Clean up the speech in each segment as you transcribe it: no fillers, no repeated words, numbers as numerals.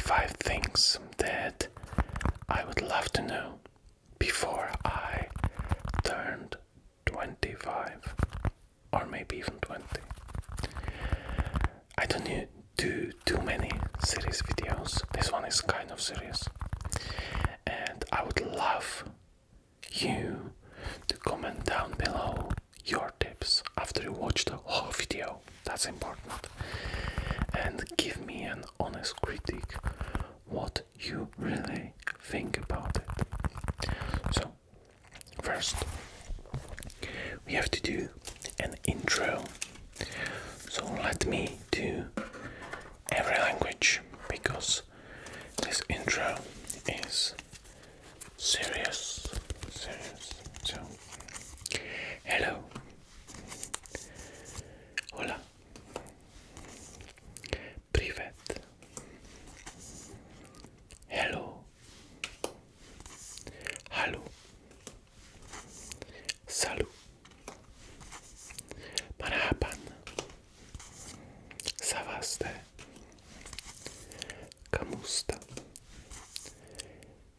25 things that I would love to know before I turned 25 or maybe even 20. I don't need to do too many serious videos. This one is kind of serious. And I would love you to comment down below your tips after you watch the whole video. That's important. And give me an honest critique what you really think about it. So, first, we have to do an intro. So let me do every language because this intro is serious. So, hello. Hola. Привет. Hello. Hallo. Salut. Marhaban. Savaste. Kamusta.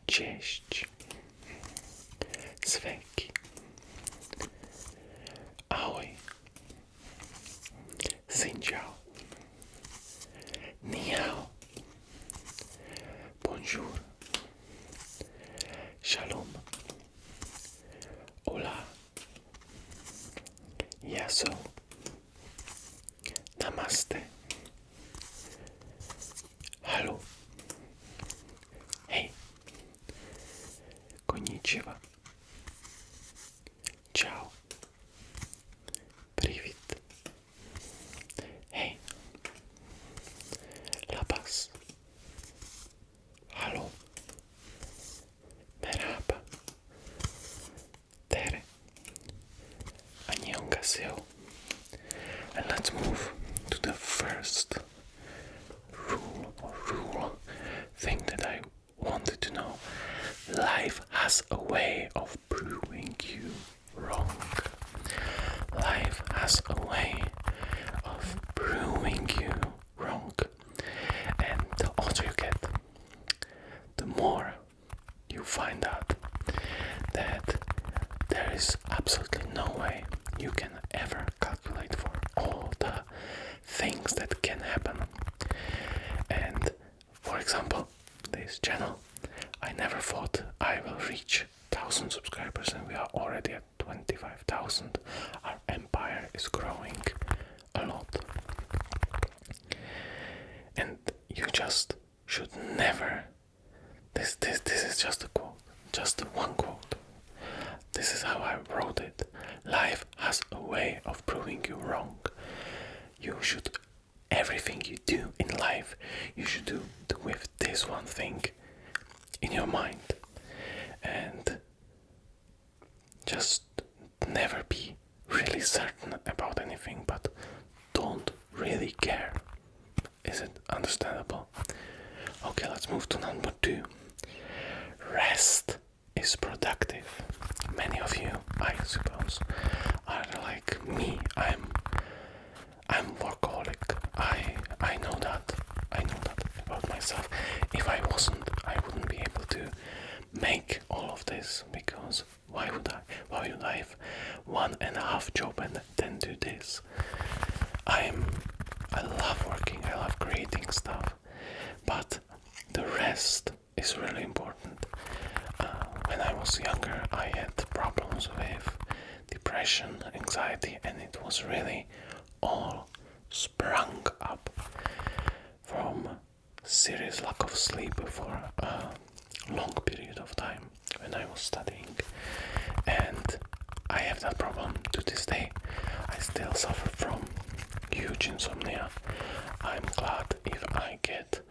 Cześć. Sveki. Ahoj. Xin chào. Ni hao. Bonjour. Shalom. Hola. Yaso. Namaste. Hallo. Hey. Konnichiwa. Ciao. Привет. Hey. La Paz. Hallo. Merhaba. Tere. Annyeonghaseyo. And let's move to the first rule thing that I wanted to know. Life has a way of proving you wrong. Life has a way of proving you wrong. And the older you get, the more you find out that there is absolutely no way you can ever calculate for all the things that can happen. And for example, this channel, I never thought I will reach 1,000 subscribers, and we are already at 25,000. Our empire is growing a lot. And you just should never, this is just a quote, just one quote. This is how I wrote it. Life has a way of proving you wrong. You should, everything you do in life, you should do with this one thing in your mind. And just never be really certain about anything, but don't really care. Is it understandable? Okay, let's move to number 2. Rest is productive. Many of you, I suppose, are like me. I'm workaholic. I know that. I know that about myself. If I wasn't, I wouldn't be able to make all of this, because why would I have 1.5 job and then do this? I love working, I love creating stuff, but the rest is really important. When I was younger, I had problems with depression, anxiety, and it was really all sprung up from serious lack of sleep for a long period of time when I was studying. And I have that problem to this day. I still suffer from huge insomnia. I'm glad if I get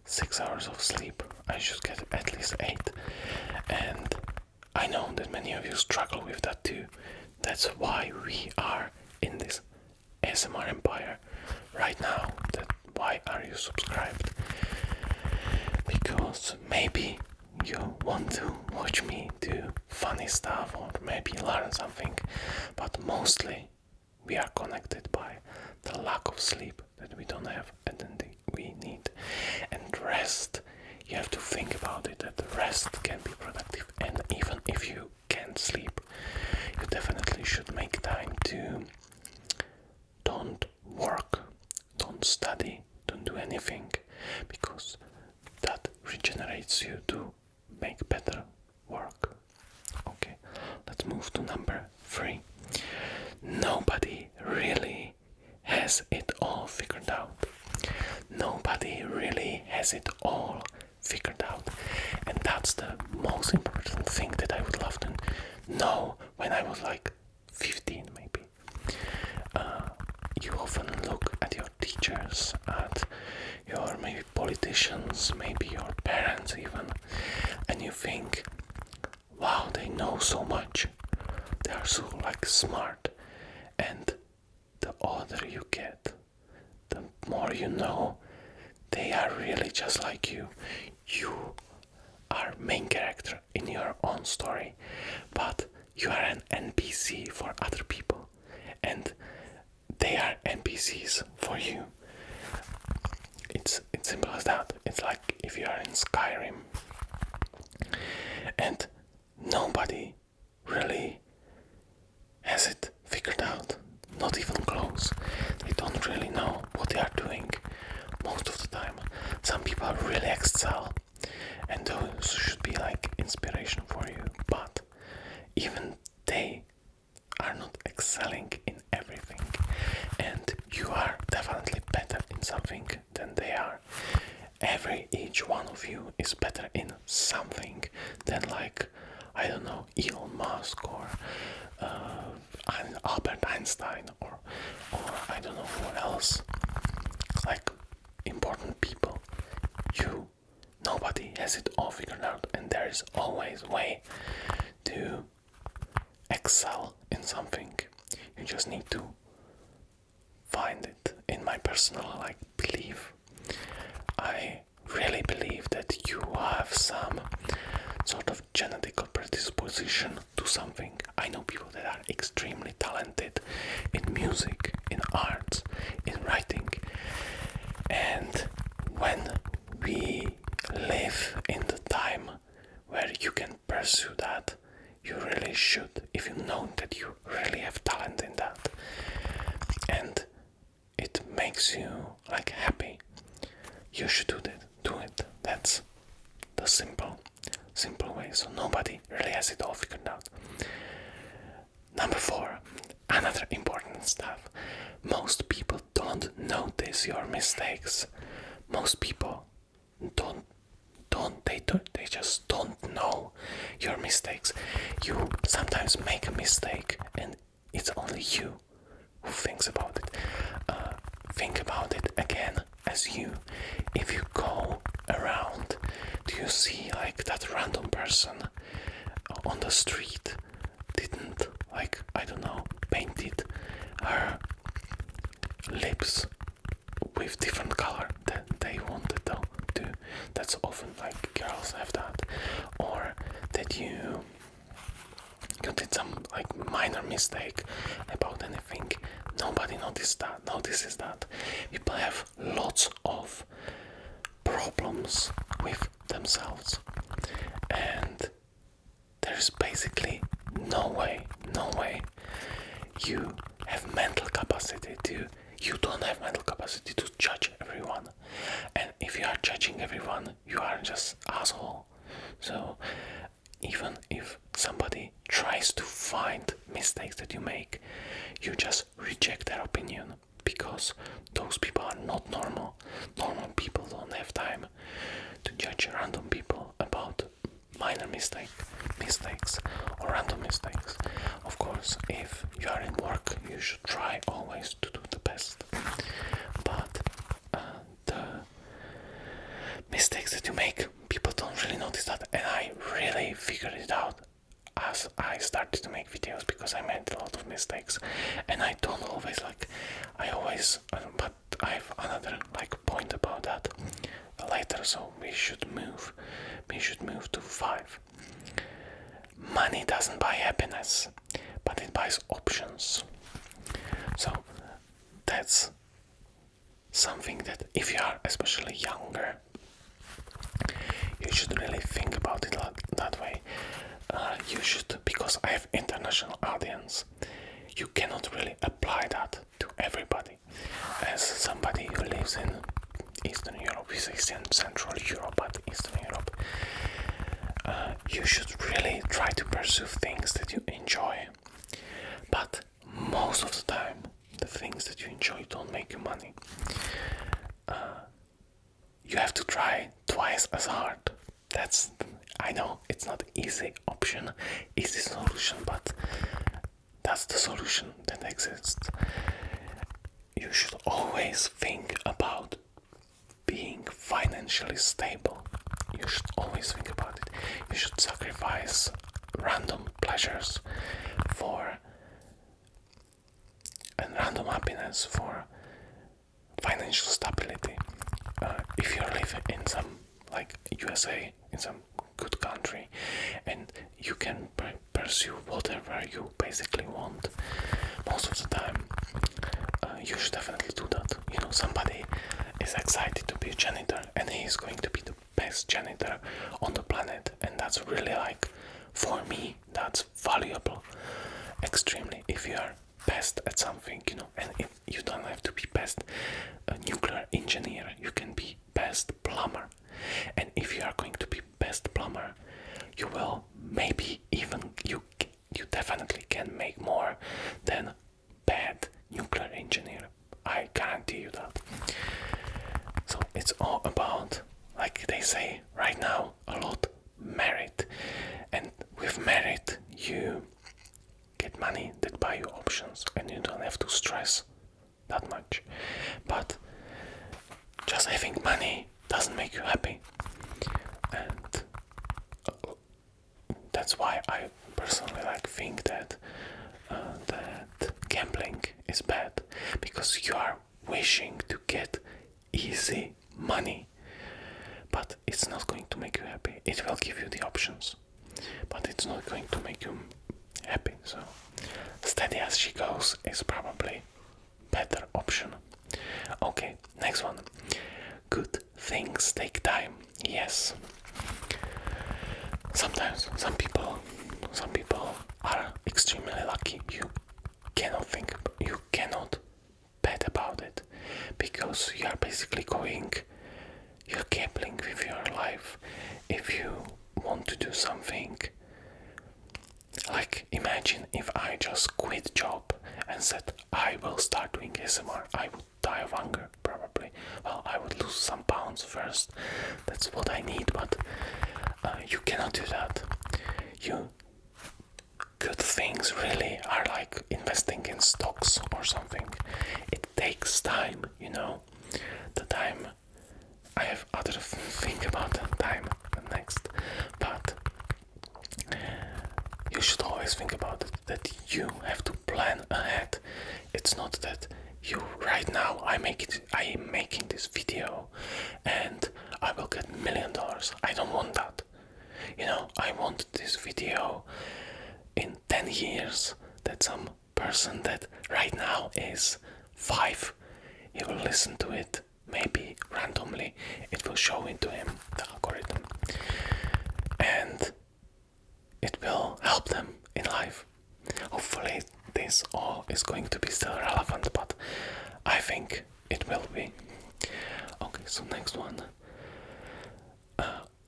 6 hours of sleep. I should get at least 8. And I know that many of you struggle with that too. That's why we are in this ASMR empire right now. Why are you subscribed? Because maybe you want to watch me do funny stuff or maybe learn something, but mostly we are connected by the lack of sleep that we don't have and then we need. And rest you have to think about it, that rest can be productive, and even if you can't sleep, you definitely should make time to don't work, don't study, don't do anything, because that regenerates you to make better work. Okay, let's move to number 3. Nobody really has it all figured out. Nobody really has it all figured out. And that's the most important thing that I would love to know when I was like 15 maybe. You often look at your teachers, at your maybe politicians, maybe your parents even, and you think, wow, they know so much. They are so like smart. And the older you get, the more you know, they are really just like you. You are main character in your own story, but you are an NPC for other people, and they are NPCs for you. It's simple as that. It's like if you are in Skyrim, and nobody really has it figured out, not even close. They don't really know what they are doing most of the time. Some people really excel, and those should be like inspiration for you, but even they are not excelling in everything, and you are definitely better in something than they are. Each one of you is better in something than, like, I don't know, Elon Musk or Albert Einstein or I don't know who else. Like important people. Nobody has it all figured out, and there is always a way to excel in something. You just need to find it. In my personal belief, I really believe that you have some sort of genetical predisposition to something. I know people that are extremely talented in music, in arts, in writing, and when we live in the time where you can pursue that, you really should, if you know that you really have talent in that and it makes you happy, you should do it. That's the simple way. So nobody really has it all figured out. Number 4, another important stuff. Most people don't notice your mistakes. Most people they just don't know your mistakes. You sometimes make a mistake and it's only you who thinks about it. Think about it again as you. If you go around, do you see that random person on the street didn't I don't know, painted her lips with different color than they wanted to do? That's often girls have that. Or that you did some minor mistake about anything. Nobody notices that. People have lots of problems with themselves, and there's basically no way you have mental capacity to. You don't have mental capacity to judge everyone, and if you are judging everyone, you are just asshole. So even if somebody tries to find mistakes that you make, you just reject their opinion, because those people are not normal. Normal people don't have time to judge random people about minor mistakes or random mistakes. Of course, if you are in work, you should try always to do the best. But the mistakes that you make, people don't really notice that, and I really figured it out as I started to make videos, because I made a lot of mistakes, and I don't always but I have another point about that later, so we should move to 5. Money doesn't buy happiness, but it buys options. So that's something that if you are especially younger, about it that way. You should, because I have international audience, you cannot really apply that to everybody. As somebody who lives in Eastern Europe, we say Central Europe, but Eastern Europe, you should really try to pursue things that you enjoy. But most of the time, the things that you enjoy don't make you money. You have to try twice as hard. I know it's not easy option, easy solution, but that's the solution that exists. You should always think about being financially stable. You should always think about it. You should sacrifice random pleasures and random happiness for financial stability. If you live in some, like USA, in some good country, and you can pursue whatever you basically want, most of the time, you should definitely do that. You know, somebody is excited to be a janitor, and he is going to be the best janitor on the planet, and that's really, like, for me, that's valuable, extremely. If you are best at something, you know, and you don't have to be best nuclear engineer, you can be best plumber. And if you are going to be best plumber, you will maybe even you definitely can make more than bad nuclear engineer. I guarantee you that. So it's all about, like they say right now a lot, merit. And with merit you get money that buy you options, and you don't have to stress that much. But just having money doesn't make you happy, and that's why I personally think that gambling is bad, because you are wishing to get easy money, but it's not going to make you happy. It will give you the options, but it's not going to make you happy. So steady as she goes is probably better option. Okay, next one. Good things take time. Yes. Sometimes some people are extremely lucky. You cannot bet about it, because you are basically you're gambling with your life. If you want to do something, like imagine if I just quit job and said I will start doing ASMR, I would die of hunger probably. Well, I would lose some pounds first, that's what I need, but you cannot do that. Good things really are like investing in stocks or something. It takes time, you know. The time, I have other thing about that time next, but you should always think about it, that you have to plan ahead. It's not that you right now I am making this video and I will get $1 million. I don't want that. You know, I want this video in 10 years that some person that right now is 5, he will listen to it, maybe randomly it will show into him, the algorithm, and it will help them in life. Hopefully this all is going to be still relevant, but I think it will be. Okay, so next one.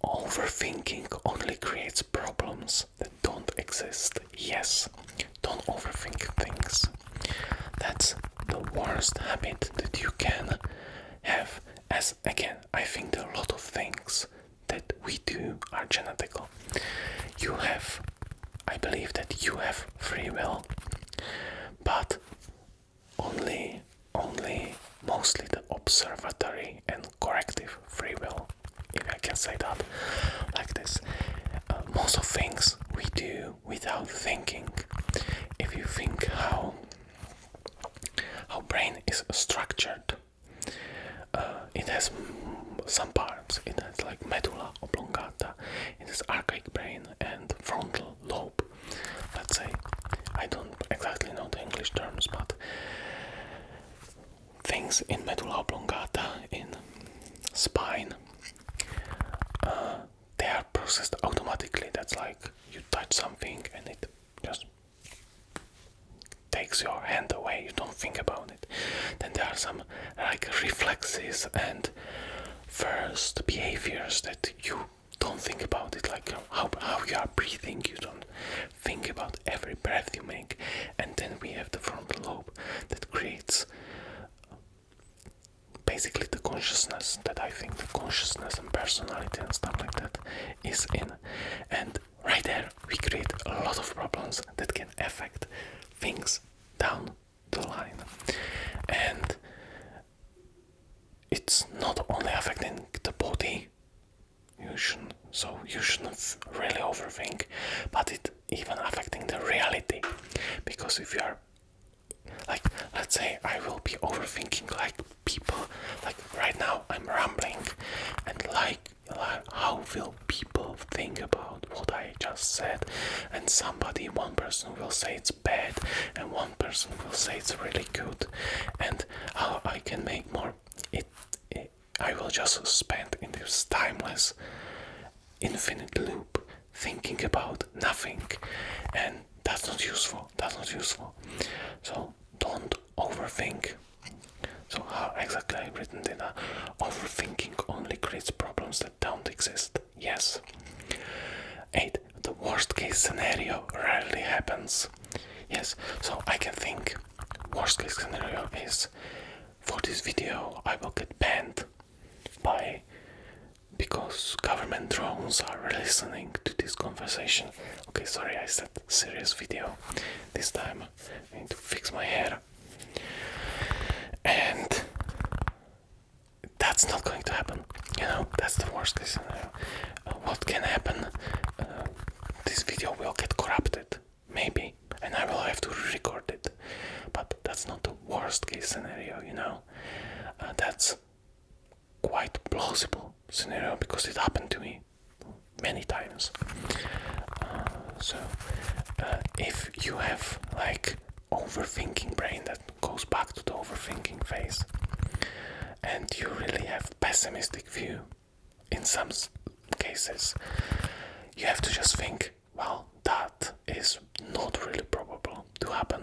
Overthinking only creates problems that don't exist. Yes, don't overthink things. That's the worst habit that you can have. As again, I think there are a lot of things that we do are genetical. I believe that you have free will, but only mostly the observatory and corrective free will, if I can say that like this. Most of things we do without thinking. If you think how brain is structured, it has some parts. It has like medulla oblongata, it has archaic brain and frontal lobe. Let's say, I don't exactly know the English terms, but things in medulla oblongata, in spine, they are processed automatically. That's like you touch something and it just takes your hand away, you don't think about it. Then there are some like reflexes and first behaviors that you don't think about it, like how you are breathing, you don't think about every breath you make. And then we have the frontal lobe that creates basically the consciousness, that I think the consciousness and personality and stuff like that is in. And right there we create a lot of problems that can affect things down the line. And it's not only affecting the body, you shouldn't really overthink, but it even affecting the reality. Because if you are like, let's say I will be overthinking like people, like right now I'm rambling, and like how will people think about what I just said? And one person will say it's bad, and one person will say it's really good, and how I can make more. I will just spend in this timeless, infinite loop thinking about nothing, and that's not useful. So don't overthink. So how exactly I've written it? Overthinking only creates problems that don't exist. Yes. 8. The worst case scenario rarely happens. Yes. So I can think worst case scenario is, for this video I will get banned because government drones are listening to this conversation. Okay, sorry, I said serious video. This time I need to fix my hair. And that's not going to happen. That's the worst case scenario. What can happen? This video will get corrupted, maybe, and I will have to re-record it. But that's not the worst case scenario, that's quite plausible scenario because it happened to me many times. If you have like overthinking brain that goes back to the overthinking phase, and you really have pessimistic view in some cases, you have to just think, well, that is not really probable to happen,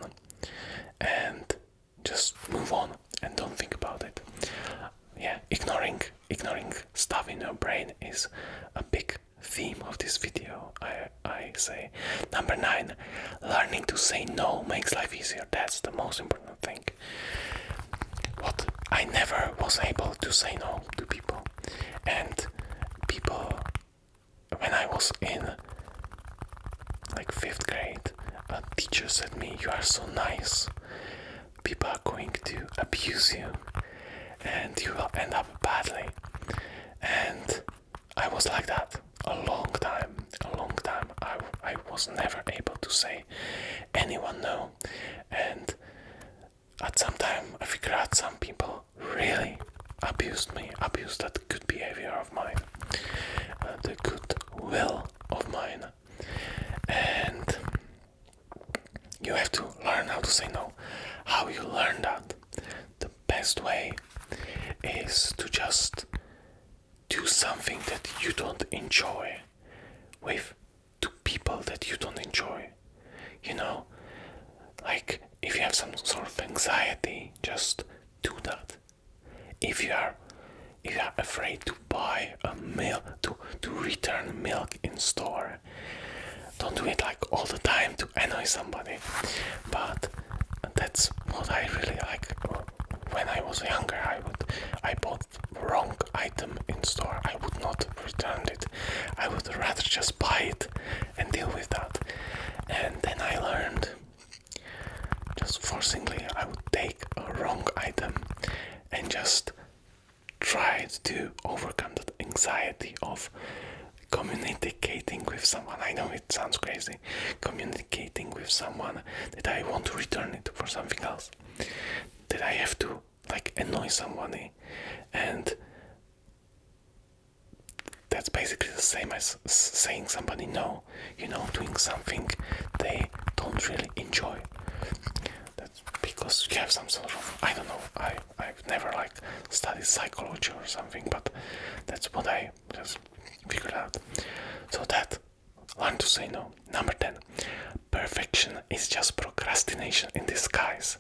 and just move on and don't think about it. Ignoring stuff in your brain is a big theme of this video, I say. Number 9, learning to say no makes life easier. That's the most important thing. What I never was able to say no to people, and people, when I was in like 5th grade, a teacher said to me, "You are so nice. People are going to abuse you and you will end up badly." And I was like that a long time. I was never able to say anyone no, and at some time I figured out some people really abused that good behavior of mine, the good will of mine. And you have to learn how to say no. How you learn that? The best way is to just do something that you don't enjoy with two people that you don't enjoy. Like if you have some sort of anxiety, just do that. If you are afraid to buy a milk, to return milk in store, don't do it like all the time to annoy somebody. But that's what I really like. When I was younger, I bought wrong item in store. I would not return it. I would rather just buy it and deal with that. And then I learned, just forcingly, I would take a wrong item and just try to overcome that anxiety of communicating with someone. I know it sounds crazy. Communicating with someone that I want to return it for something else. That I have to like annoy somebody, and that's basically the same as saying somebody no, doing something they don't really enjoy. That's because you have some sort of, I don't know, I've never like studied psychology or something, but that's what I just figured out. So that, learn to say no. Number 10, perfection is just procrastination in disguise.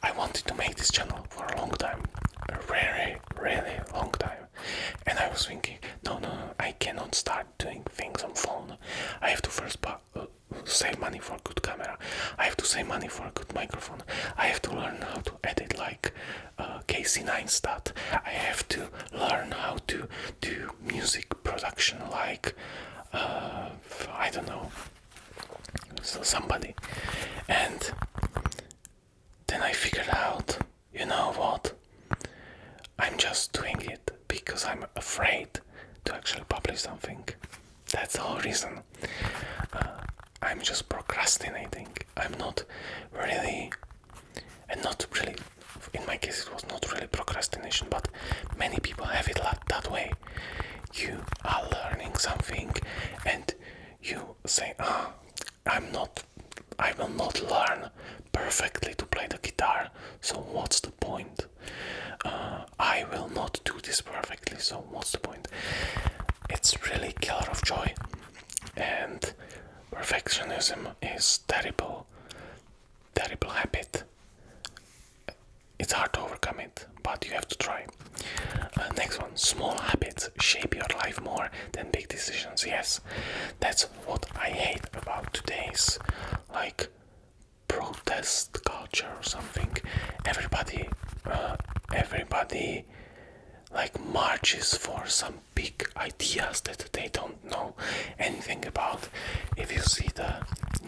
I wanted to make this channel for a long time, a really, really long time, and I was thinking, no, I cannot start doing things on phone. I have to first save money for a good camera. I have to save money for a good microphone. I have to learn how to edit like KC9 stat. I have to learn how to do music production like I don't know, somebody. And then I figured out, you know what? I'm just doing it because I'm afraid to actually publish something. That's the whole reason. I'm just procrastinating. I'm not really, and not really, in my case it was not really procrastination, but many people have it that way. You are learning something and you say, I will not learn perfectly to play the guitar, so what's the point? I will not do this perfectly, so what's the point? It's really killer of joy, and perfectionism is terrible habit. It's hard to overcome it, but you have to try. Next one, small habits shape your life more than big decisions. Yes, that's what I hate about today's like protest culture or something. Everybody like marches for some big ideas that they don't know anything about. If you see the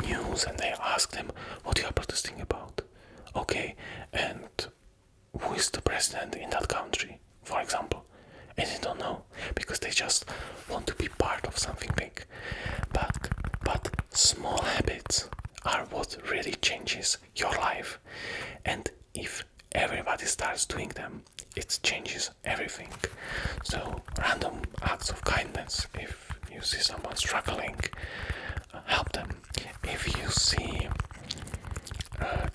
news and they ask them what you are protesting about, okay, and who is the president in that country, for example, and they don't know because they just want to be part of something big. But small habits are what really changes your life, and if everybody starts doing them, it changes everything. So random acts of kindness. If you see someone struggling, help them. If you see,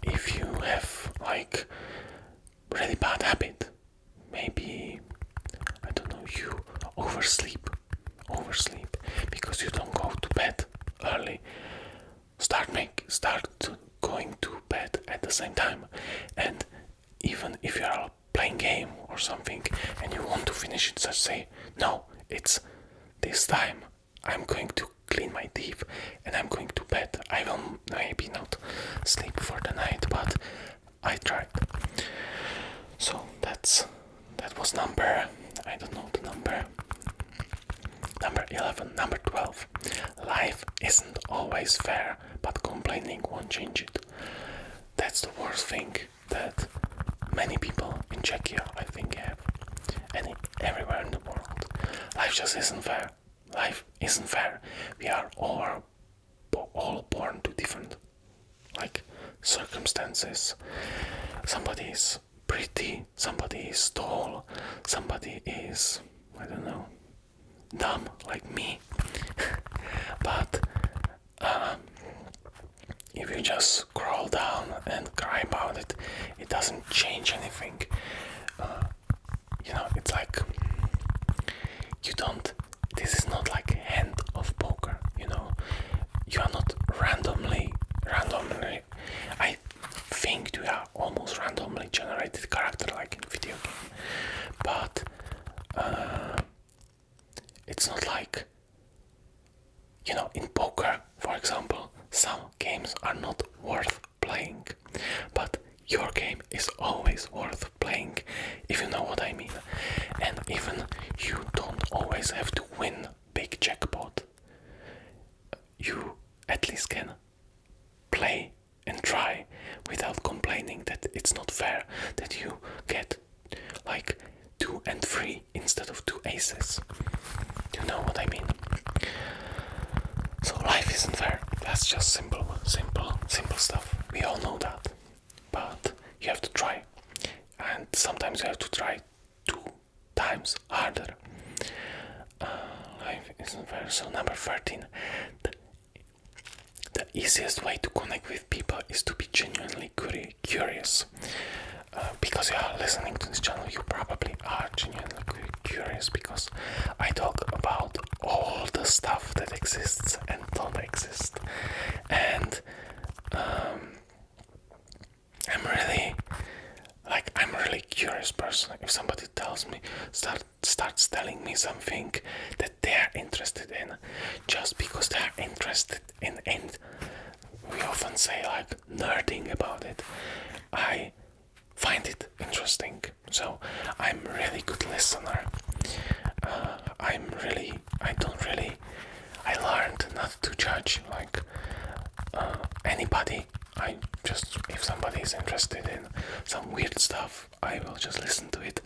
if you have like really bad habit, maybe I don't know, you oversleep because you don't go to bed early. Start going to bed at the same time, and even if you are playing game or something and you want to finish it, just say no, it's this time. I'm going to clean my teeth and I'm going to bed. I will maybe not sleep for the night, but I tried. So that was number, I don't know the number 11. Number 12, life isn't always fair, but complaining won't change it. That's the worst thing that many people in Czechia, I think, have, and everywhere in the world. Life just isn't fair. Life isn't fair. We are all born to different like circumstances. Somebody is pretty, somebody is tall, somebody is, I don't know, dumb like me. But if you just scroll down and cry about it, it doesn't change anything. It's like this is not like a hand of poker, you are not randomly, I think you are almost randomly generated character like in video game, but it's not like, in poker, for example, some games are not worth playing, but your game is always worth playing, if you know what I mean. And even you don't always have to win big jackpot, you at least can play and try without complaining that it's not fair, that you get like 2 and 3 instead of 2 aces. You know what I mean? So life isn't fair. That's just simple stuff. We all know that. But you have to try. And sometimes you have to try 2 times harder. Life isn't fair. So number 13. The easiest way to connect with people is to be genuinely curious. Because you are listening to this channel, you probably are genuinely curious, because I talk about all the stuff exists and don't exist. And I'm really curious person. If somebody tells me, starts telling me something that they're interested in, just because they're interested in, and we often say like nerding about it, I find it interesting. So I'm really good listener. I learned not to judge like anybody. If somebody is interested in some weird stuff, I will just listen to it.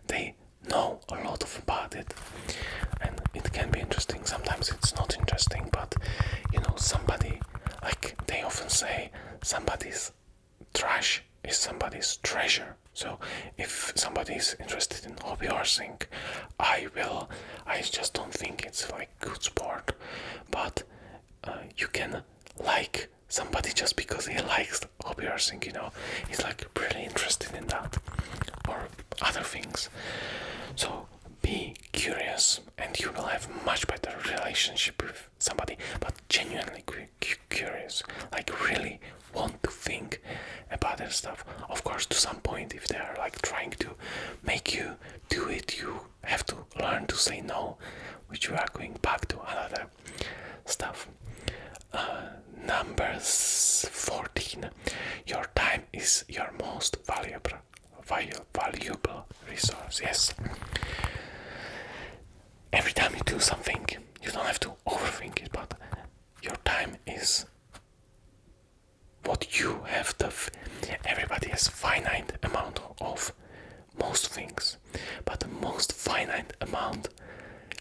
They know a lot about it, and it can be interesting. Sometimes it's not interesting, but somebody, like they often say, somebody's trash is somebody's treasure. So if somebody is interested in hobby horsing, I just don't think it's like good sport. But you can like somebody just because he likes hobby horsing, he's like really interested in that or other things. So be curious and you will have much better relationship with somebody, but genuinely curious, like really want to think about their stuff. Of course, to some point, if they are like trying to make you do it, you have to learn to say no, which we are going back to another stuff. Number 14. Your time is your most valuable resource. Yes. Every time you do something, you don't have to overthink it, but your time is what you have. Everybody has finite amount of most things, but the most finite amount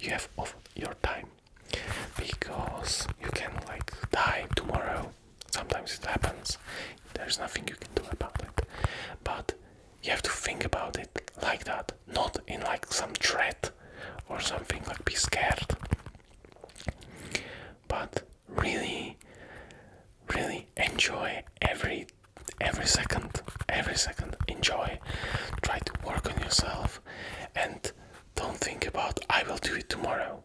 you have of your time, because you can like die tomorrow. Sometimes it happens. There's nothing you can do about it, but you have to think about it like that, not in like some dread or something, like be scared, but really enjoy every second. Enjoy. Try to work on yourself and don't think about I will do it tomorrow.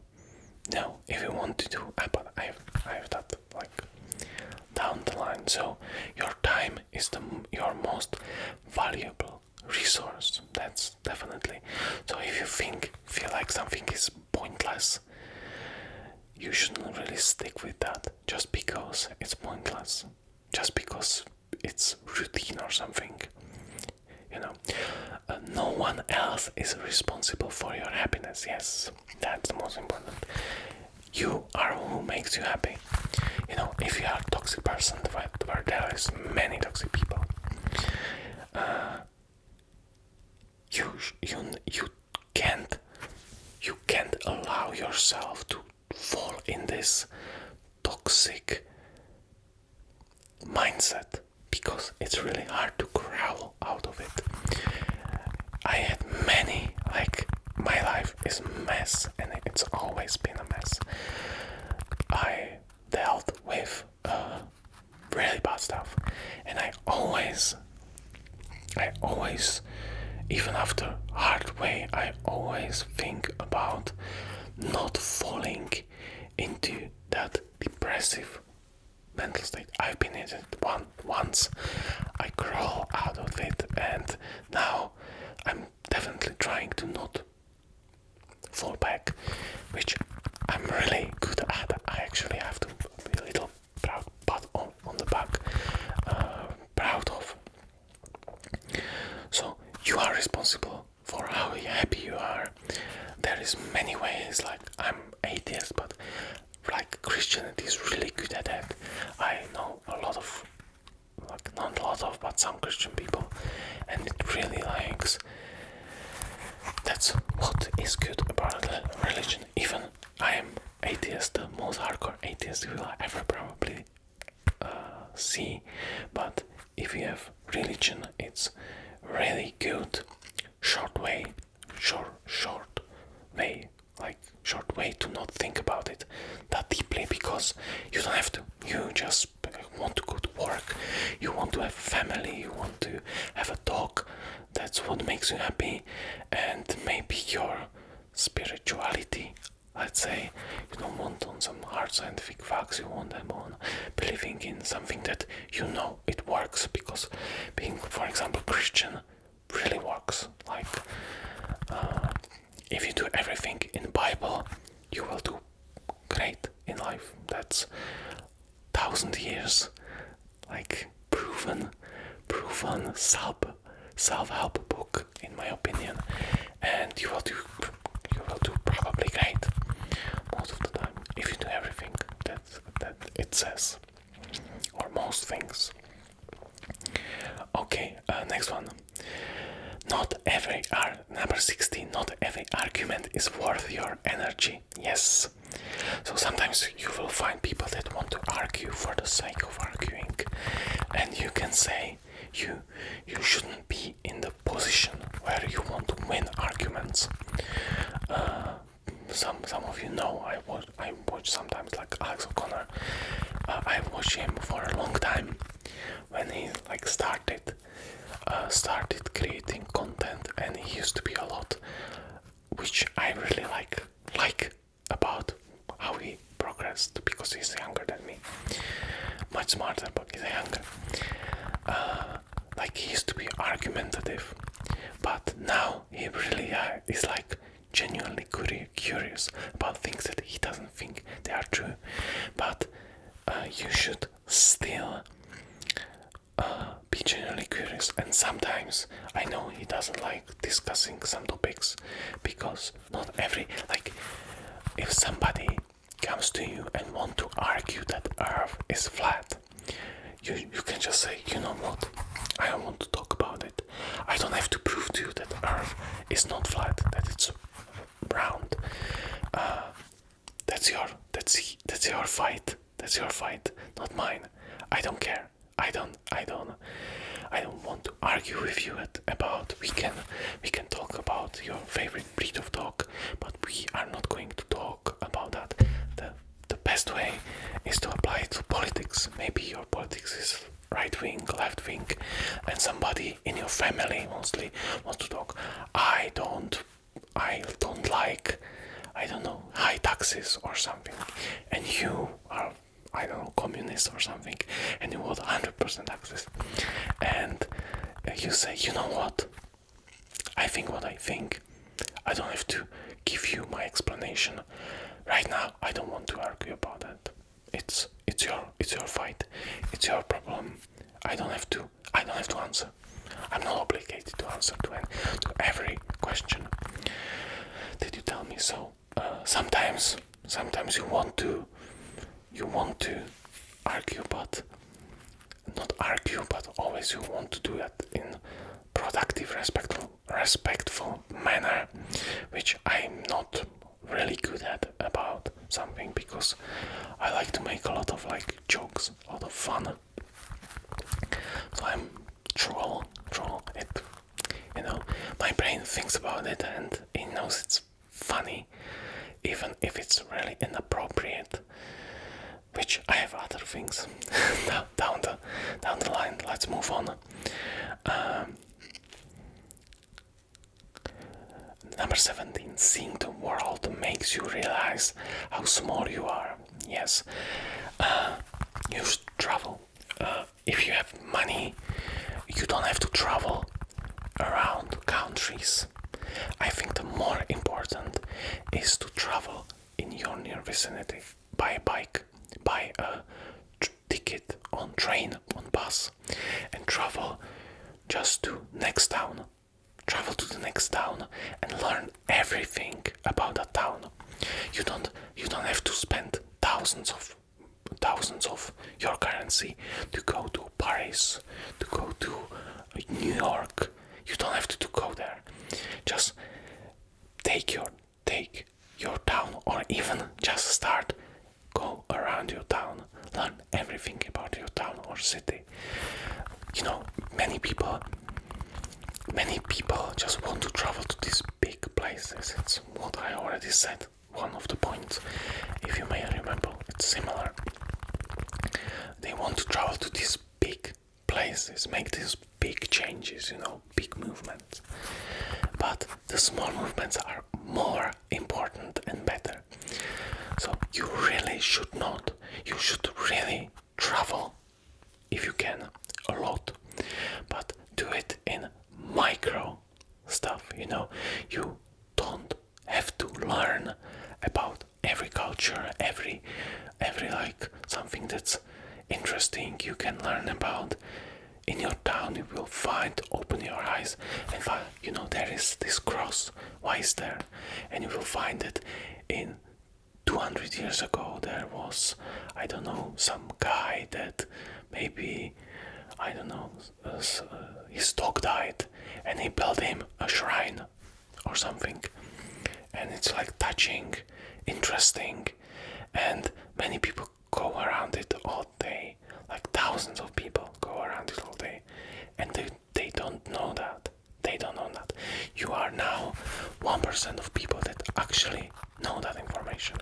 No, if you want to do, but I have that like down the line. So your time is your most valuable resource. That's definitely. So if you feel like something is pointless, you shouldn't really stick with that just because it's pointless, just because it's routine or something. No one else is responsible for your happiness. Yes, that's the most important. You are who makes you happy. If you are a toxic person, where there is many toxic people, you can't allow yourself to fall in this toxic mindset, because it's really hard to crawl out of it. I had many, like my life is a mess and it's always been a mess. I dealt with really bad stuff, and I always, even after hard way, I always think about not falling into that depressive mental state. I've been in it once. I crawl out of it, and now I'm definitely trying to not fall back, which I'm really good at. I actually have to be a little proud, pat on the back, proud of. So you are responsible for how happy you are. There is many ways, like I'm atheist, but like Christianity is really good at that. I know a lot of, like not a lot of, but some Christian people, and it really likes. That's what is good about religion. Even I am atheist, the most hardcore atheist you will ever probably see. But if you have religion, it's really good. Short way to not think about it that deeply, because you don't have to. You just want to go to work, you want to have family, you want to have a dog. That's what makes you happy. And maybe your spirituality, let's say, you don't want on some hard hard scientific facts, you want them on believing in something that you know it works, because being, for example, Christian really works. Like, if you do everything in the Bible, you will do great in life. That's 1,000 years, like proven self-help book, in my opinion, and you will do probably great most of the time if you do everything that it says, or most things. Okay, next one. Number 16. Not every argument is worth your energy. Yes. So sometimes you will find people that want to argue for the sake of arguing, and you can say you shouldn't be in the position where you want to win arguments. Some of you know I watch sometimes like Alex O'Connor. I watched him for a long time when he like started creating content, and he used to be a lot, which I really like about how he progressed, because he's younger than me, much smarter, but he's younger. Like, he used to be argumentative, but now he really is like genuinely curious about things that he doesn't think they are true. But you should still be genuinely curious, and sometimes I know he doesn't like discussing some topics, because not every, like, if somebody comes to you and want to argue that Earth is flat, you can just say, you know what, I don't want to talk about it. I don't have to prove to you that Earth is not flat, that it's round. That's your fight. That's your fight, not mine. I don't care. I don't want to argue with you about. We can talk about your favorite breed of dog, but we are not going to talk about that. The best way is to apply it to politics. Maybe your politics is right wing, left wing, and somebody in your family mostly wants to talk. I don't like, I don't know, high taxes or something, and you are, I don't know, communist or something, and you want 100% taxes, and you say, you know what, I think what I think. I don't have to give you my explanation right now. I don't want to argue about that. It's your fight. It's your problem. I don't have to answer. I'm not obligated to answer to every question that you tell me. So sometimes you want to argue, but not argue, but always you want to do that in productive, respectful manner, which I'm not really good at about something, because I like to make a lot of like jokes, a lot of fun. So I'm troll it, my brain thinks about it and it knows it's funny, even if it's really inappropriate, which I have other things down the line. Let's move on. Number 17, seeing the world makes you realize how small you are. Yes, you should travel. If you have money, you don't have to travel around countries. I think the more important is to travel in your near vicinity by bike, buy a ticket on train, on bus, and travel just to next town. Travel to the next town and learn everything about that town. You don't have to spend thousands of your currency to go to Paris, to go to New York. You don't have to go there. Just take your town, or even just go around your town, learn everything about your town or city. Many people just want to travel to these big places. It's what I already said, one of the points, if you may remember, it's similar. They want to travel to these big places, make these big changes, big movements. But the small movements are more important and better. So you really should not. You should really travel if you can, a lot, but do it in micro stuff. You don't have to learn about every culture, every like something that's interesting. You can learn about in your town. You will find, open your eyes and find, there is this cross. Why is there? And you will find that in 200 years ago there was, I don't know, some guy that maybe, I don't know, his dog died and he built him a shrine or something. And it's like touching, interesting, and many people go around it all day. Like thousands of people go around it all day, and they don't know that. They don't know that. You are now 1% of people that actually know that information.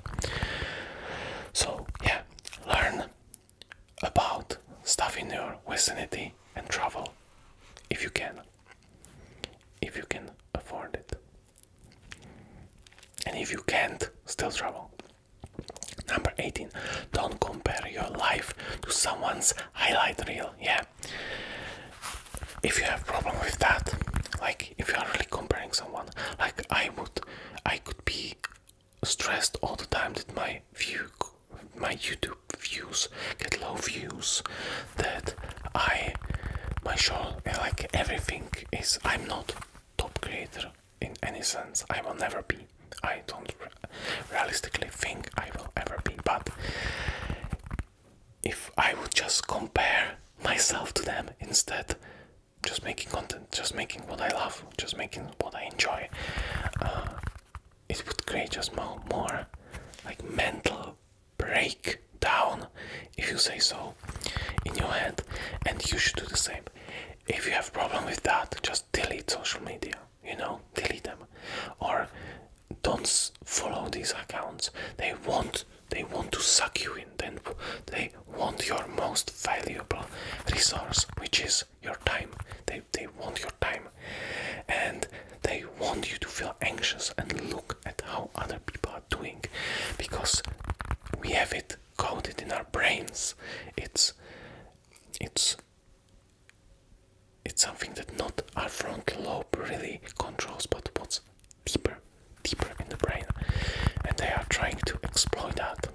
So yeah, learn about stuff in your vicinity and travel if you can afford it. And if you can't, still travel. Number 18, don't compare your life to someone's highlight reel. Yeah, if you have problem with that, like if you are really comparing someone, like I could be stressed all the time that my YouTube views get low views, that my show, like everything is, I'm not top creator in any sense. I will never be. I don't realistically think I will ever be, but if I would just compare myself to them instead, just making content, just making what I love, just making what I enjoy, it would create just more like mental breakdown, if you say so, in your head, and you should do the same. If you have problem with that, just delete social media, delete them, or don't follow these accounts. They want to suck you in. Then they want your most valuable resource, which is your time. They want your time, and they want you to feel anxious and look at how other people are doing, because we have it coded in our brains. It's something that not our frontal lobe really controls, but what's deeper in the brain, and they are trying to exploit that.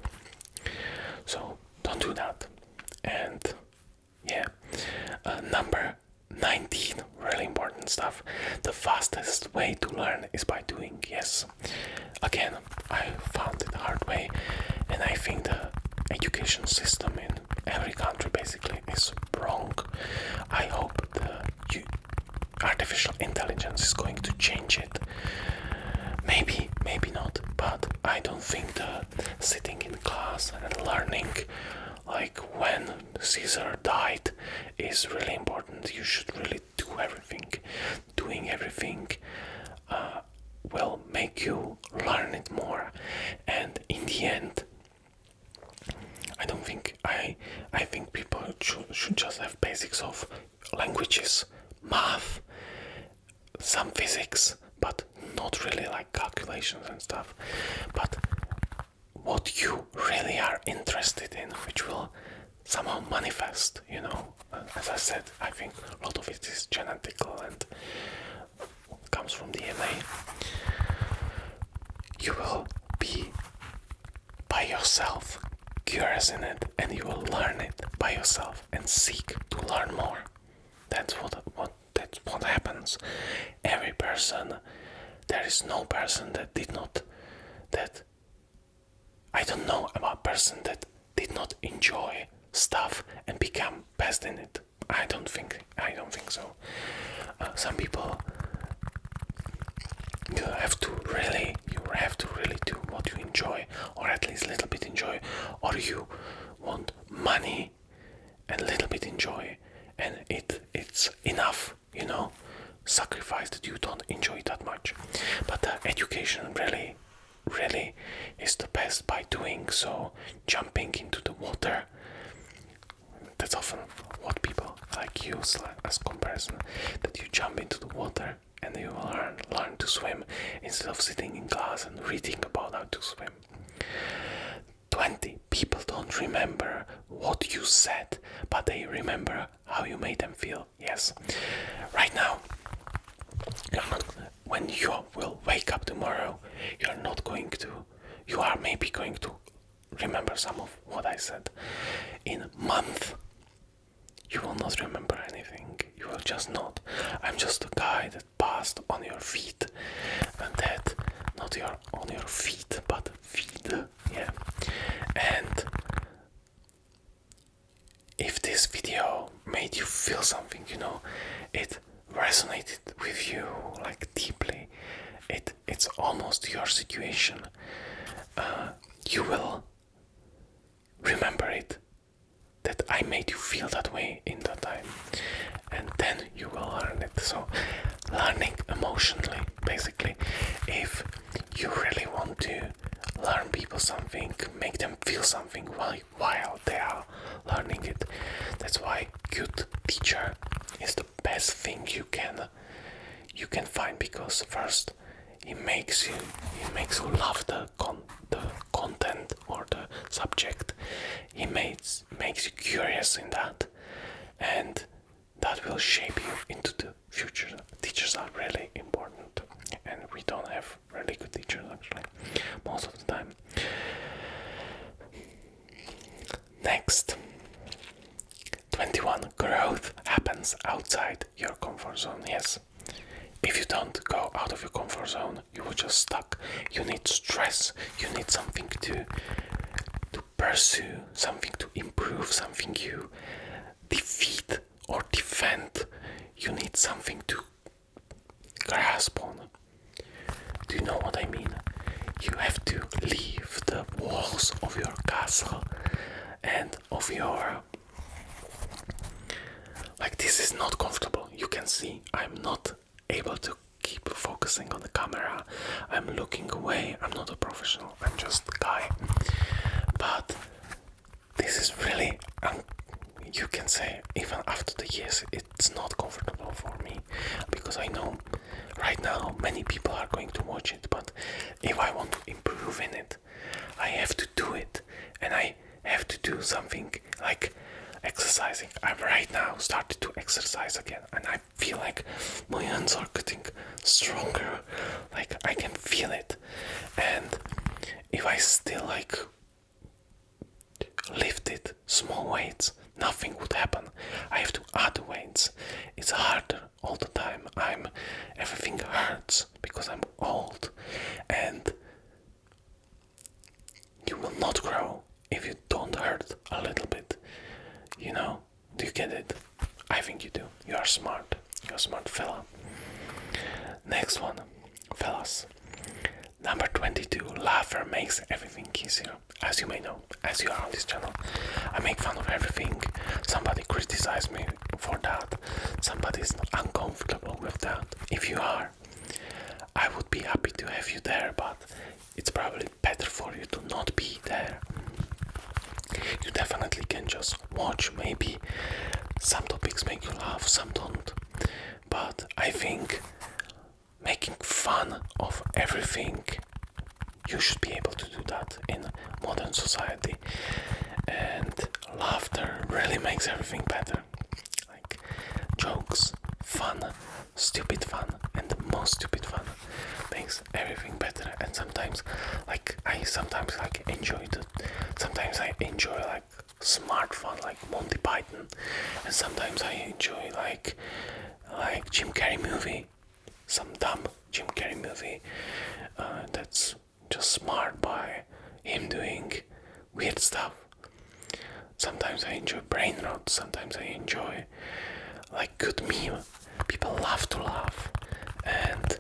So don't do that. And yeah, number 19, really important stuff. The fastest way to learn is by doing. Yes, again, I found it the hard way, and I think the education system in every country basically is wrong. I hope the artificial intelligence is going to change it. Maybe not, but I don't think the sitting in class and learning, like when Caesar died, is really important. You should really do everything. Doing everything will make you learn it more, and in the end, I think people should just have basics of languages, math, some physics, but not really like calculations and stuff, but what you really are interested in, which will somehow manifest, as I said, I think a lot of it is genetical and comes from DNA. You will be by yourself curious in it, and you will learn it by yourself and seek to learn more. That's what happens. Every person, there is no person that I don't know about a person that did not enjoy stuff and become best in it. I don't think so. Some people, you have to really do what you enjoy, or at least a little bit enjoy, or you want money and a little bit enjoy, and it's enough, sacrifice that you don't enjoy that much. But the education really is the best by doing so. Jumping into the water, that's often what people like use as comparison, that you jump into the water and you will learn to swim instead of sitting in class and reading about how to swim. 20. Be don't remember what you said, but they remember how you made them feel. Yes. Right now, when you will wake up tomorrow, you are maybe going to remember some of what I said. In a month, you will not remember anything. You will just not. I'm just a guy that passed on your feet, and that not on your feet, but feet. Yeah. And if this video made you feel something, it resonated with you like deeply. It's almost your situation. You will remember it, that I made you feel that way in that time, and then you will learn it. So learning emotionally, basically, if you really want to learn people something, make them feel something while they are learning it. That's why good teacher is the best thing you can find, because first he makes you love the content or the subject. He makes you curious in that, and that will shape you into the future. Teachers are really important, and we don't have really good teachers actually most of the time. Next, 21. Growth happens outside your comfort zone. Yes. If you don't go out of your comfort zone, you will just stuck. You need stress. You need something to pursue, something to improve, something you defeat or defend. You need something to grasp on. Do you know what I mean? You have to leave the walls of your castle and of your... Like, this is not comfortable. You can see I'm not able to keep focusing on the camera. I'm looking away. I'm not a professional. I'm just a guy. But this is really, you can say, even after the years, it's not comfortable for me, because I know right now many people are going to watch it, but if I want to improve in it, I have to do it, and I have to do something like exercising. I've right now started to exercise again, and I feel like my hands are getting stronger, like I can feel it. And if I still lifted small weights, nothing would happen. I have to add weights. It's harder all the time. Everything hurts because I'm old, and you will not grow if you don't hurt a little bit. Do you get it? I think you do. You are smart. You're a smart fella. Next one, fellas. Number 22. Laughter makes everything easier. As you may know, as you are on this channel, I make fun of everything. Somebody criticized me for that. Somebody's uncomfortable with that. If you are, I would be happy to have you there, but it's probably better for you to not be there. You definitely can just watch. Maybe some topics make you laugh, some don't. But I think making fun of everything, you should be able to do that in modern society. And laughter really makes everything better. Like jokes, fun, stupid fun, and the most stupid fun makes everything better. And sometimes I enjoy like smart fun, like Monty Python, and sometimes I enjoy like Jim Carrey movie, some dumb Jim Carrey movie that's just smart by him doing weird stuff. Sometimes I enjoy brain rot. Sometimes I enjoy like good meme. People love to laugh, and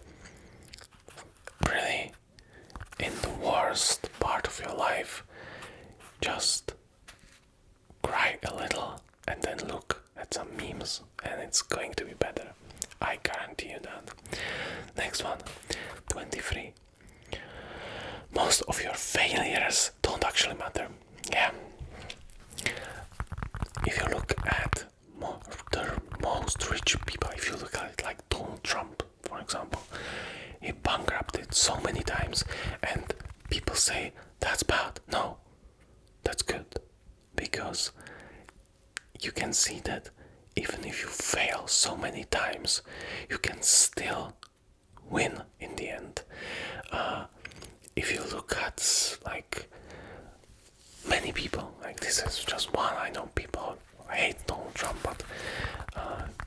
really, in the worst part of your life, just cry a little and then look at some memes, and it's going to be better. I guarantee you that. Next one, 23. Most of your failures don't actually matter. Yeah. If you look at the most rich people, if you look at it like Donald Trump, for example, he bankrupted so many times, and people say that's bad. No, that's good. because you can see that even if you fail so many times, you can still win in the end. If you look at like many people, like this is just one, I know people hate Donald Trump, but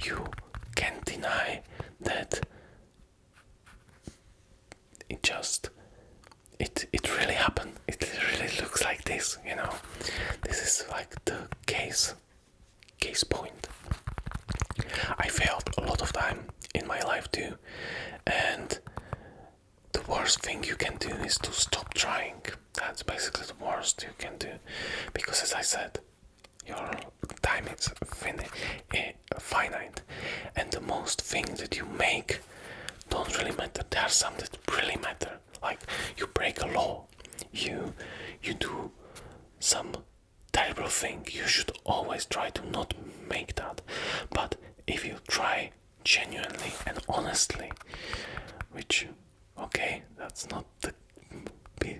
you can't deny that it really happened. It really looks like this, you know. This is like the case point. I failed a lot of time in my life too, and the worst thing you can do is to stop trying. That's basically the worst you can do, because as I said, your time is finite, and the most things that you make don't really matter. There are some that really matter, like you break a law, you do some terrible thing. You should always try to not make that. But if you try genuinely and honestly, which, okay, that's not the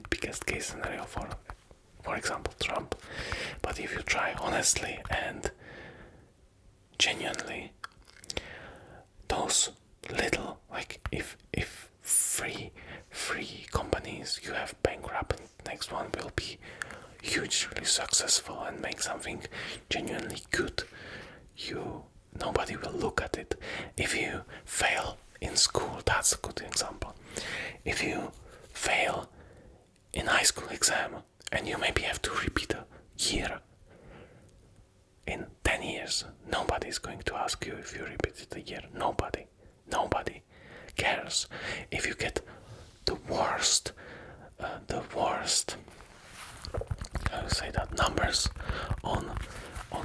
biggest case scenario for example Trump, but if you try honestly and genuinely, those little, like if free companies you have bankrupt, next one will be hugely successful and make something genuinely good. Nobody will look at it. If you fail in school, that's a good example. If you fail in high school exam and you maybe have to repeat a year, in 10 years nobody is going to ask you if you repeated a year. Nobody cares. If you get the worst how to say that, numbers on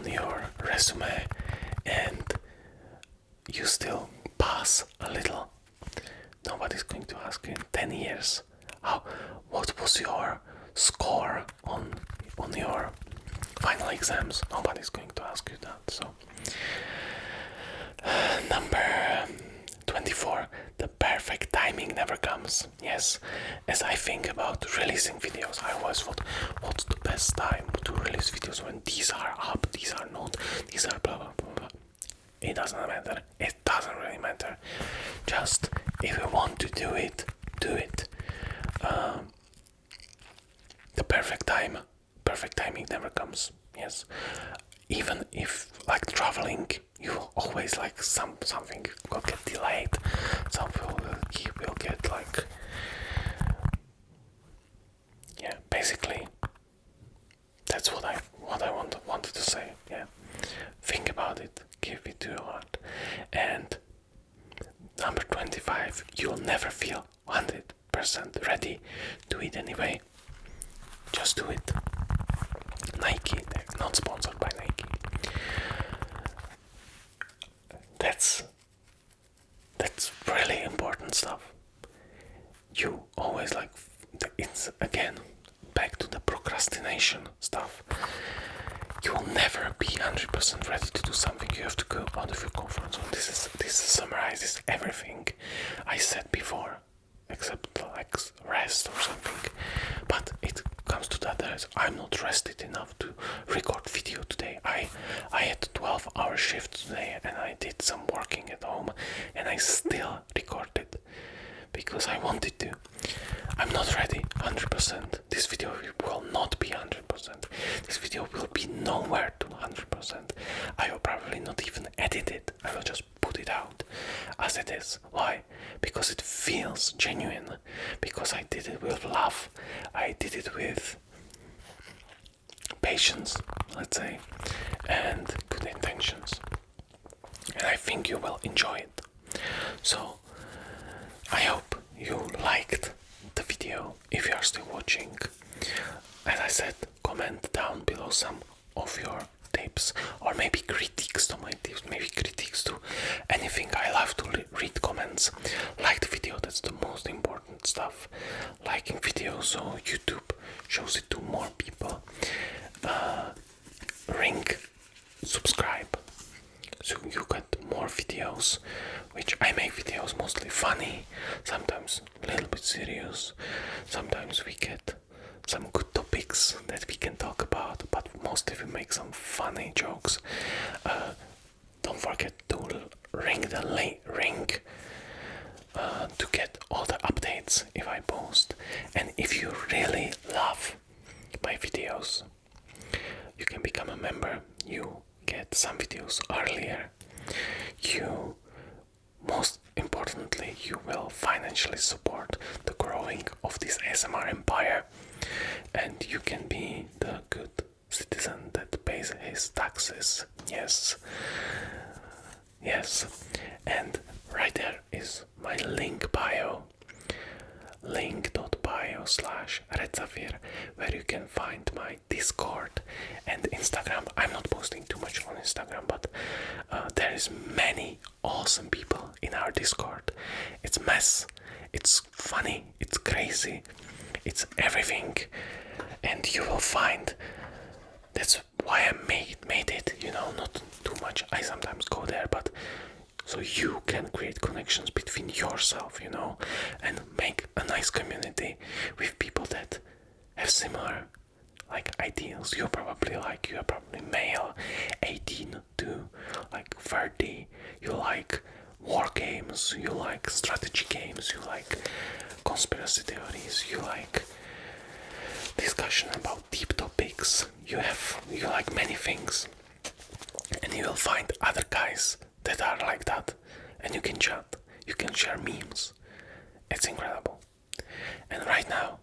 your resume and you still pass a little, nobody's going to ask you in 10 years what was your score on your final exams. Nobody's going to ask you that. So number 24, the perfect timing never comes. Yes, as I think about releasing videos, I always thought, what's the best time to release videos when these are up, these are not, these are blah blah blah blah. It doesn't matter. It doesn't really matter. Just if you want to do it, do it. The perfect timing never comes. Yes, even if like traveling, you always like something will get delayed, something will get like, yeah, basically that's what I wanted to say. Yeah, think about it, give it to your heart. And number 25, you'll never feel 100% ready. Do it anyway. Just do it. Nike, they're not sponsored by Nike. That's really important stuff. You always like, it's again back to the procrastination stuff. You will never be 100% ready to do something. You have to go out of your comfort zone. This summarizes everything I said before, except like rest or something. But it comes to that as I'm not rested enough to record video today. I had a 12-hour shift today and I did some working at home and I still recorded because I wanted to. I'm not ready 100%. This video will not be 100%. This video will be nowhere to 100%. I will probably not even edit it. I will just put it out as it is. Why? Because it feels genuine. Because I did it with love. I did it with patience, let's say, and good intentions. And I think you will enjoy it. So, I hope you liked the video. If you are still watching, as I said, comment down below some of your tips or maybe critiques to my tips, maybe critiques to anything. I love to read comments. Like the video, that's the most important stuff. Liking videos so YouTube shows it to more people. Ring subscribe so you get more videos, which I make videos mostly funny, sometimes a little bit serious, sometimes we get some good topics that we can talk about, but mostly we make some funny jokes. Don't forget to ring the ring to get all the updates if I post. And if you really love my videos, you can become a member. You get some videos earlier. You, most importantly, you will financially support the growing of this ASMR empire, and you can be the good citizen that pays his taxes. Yes, and right there is my link bio, link.bio/RedZafir, where you can find my Discord and Instagram. I'm not posting too much on Instagram, but there is many awesome people in our Discord. It's mess, it's funny, it's crazy, it's everything, and you will find. That's why I made it, not too much. I sometimes go there, but so you can create connections between yourself, and make a nice community with people that have similar ideals. You are probably male, 18 to 30. You like war games, you like strategy games, you like conspiracy theories, you like discussion about deep topics. You like many things, and you will find other guys that are like that, and you can chat, you can share memes. It's incredible. And right now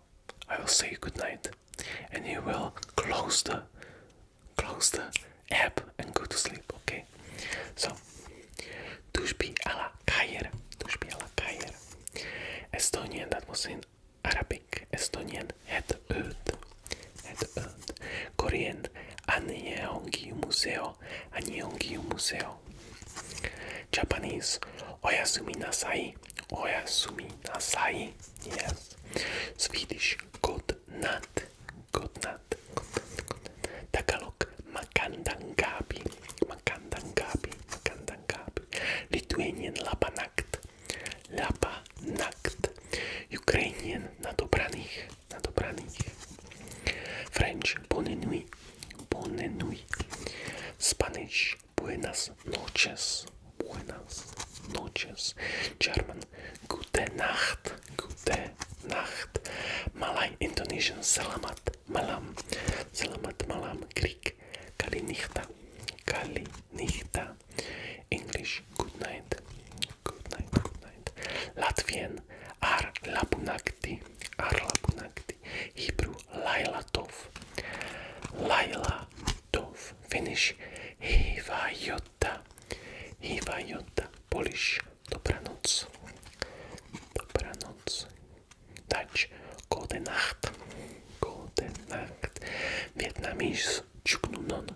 I will say good night, and you will close the app and go to sleep. Okay, so tushbi ala khair. Estonian, that was in Arabic. Estonian het öd. Korean annyeonggi museo. Japanese oyasumi nasai. Yes. Swedish good night. Tagalog makandangabi. Lithuanian lapanakt. Ukrainian na dobranich. French bonne nuit. Spanish buenas noches. German gute Nacht. Malay, Indonesian selamat malam. Greek kalinichta. English good night. Latvian ar lapunakti. Hebrew laila tov. Finnish hyvää jotta. Polish dobranoc. Dutch gute Nacht. Vietnamese chuknunon.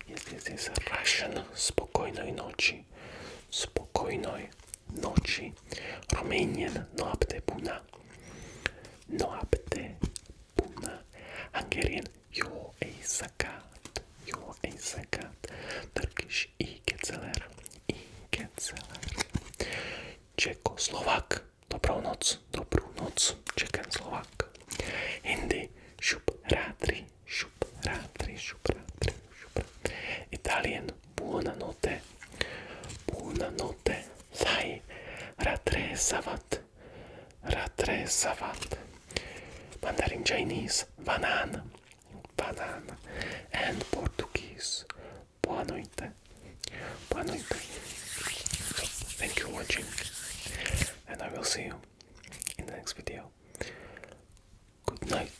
Yes. Russian spokojnej noci. Romanian noapte bună. Hungarian jó éjszakát. Turkish ikeceler. Czechoslovak dobrou noc. Czech and Slovak. Hindi šup rátri. Italian buonanotte. Thai ratre savat. Mandarin Chinese banana. And Portuguese boa noite. Thank you for watching, and I will see you in the next video. Good night.